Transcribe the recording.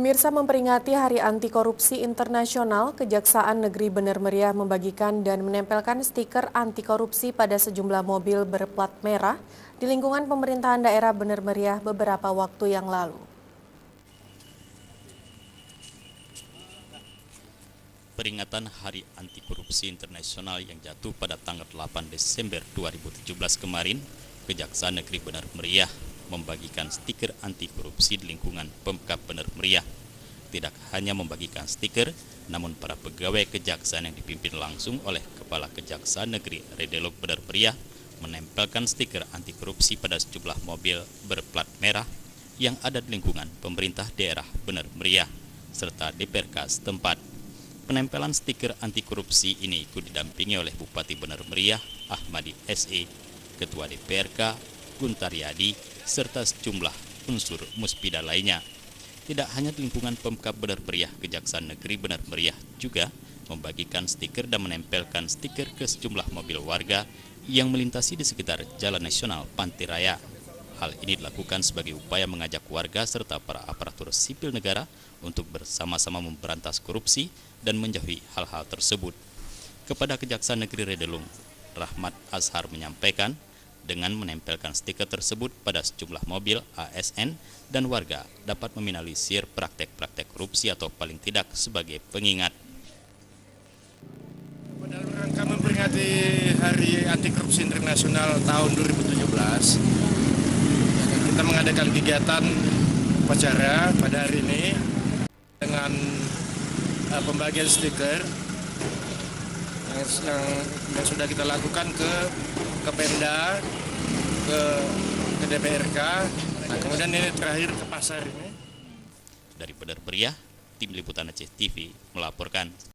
Pemirsa, memperingati Hari Anti Korupsi Internasional, Kejaksaan Negeri Bener Meriah membagikan dan menempelkan stiker anti korupsi pada sejumlah mobil berplat merah di lingkungan pemerintahan daerah Bener Meriah beberapa waktu yang lalu. Peringatan Hari Anti Korupsi Internasional yang jatuh pada tanggal 8 Desember 2017 kemarin, Kejaksaan Negeri Bener Meriah membagikan stiker anti korupsi di lingkungan Pemkab Bener Meriah. Tidak hanya membagikan stiker, namun para pegawai kejaksaan yang dipimpin langsung oleh Kepala Kejaksaan Negeri Redelok Bener Meriah menempelkan stiker anti korupsi pada sejumlah mobil berplat merah yang ada di lingkungan pemerintah daerah Bener Meriah serta DPRK setempat. Penempelan stiker anti korupsi ini ikut didampingi oleh Bupati Bener Meriah Ahmadi SE, Ketua DPRK Guntar Yadi, serta sejumlah unsur muspida lainnya. Tidak hanya di lingkungan Pemkab Bener Meriah, Kejaksaan Negeri Bener Meriah juga membagikan stiker dan menempelkan stiker ke sejumlah mobil warga yang melintasi di sekitar Jalan Nasional Pantai Raya. Hal ini dilakukan sebagai upaya mengajak warga serta para aparatur sipil negara untuk bersama-sama memberantas korupsi dan menjauhi hal-hal tersebut. Kepada Kejaksaan Negeri Redelung, Rahmat Azhar menyampaikan, dengan menempelkan stiker tersebut pada sejumlah mobil ASN dan warga dapat meminimalisir praktek-praktek korupsi atau paling tidak sebagai pengingat. Pada rangka memperingati Hari Anti Korupsi Internasional tahun 2017, kita mengadakan kegiatan upacara pada hari ini dengan pembagian stiker yang sudah kita lakukan ke Pemda, ke DPRK, kemudian ini terakhir ke pasar ini. Dari Bener Meriah, Tim Liputan Aceh TV melaporkan.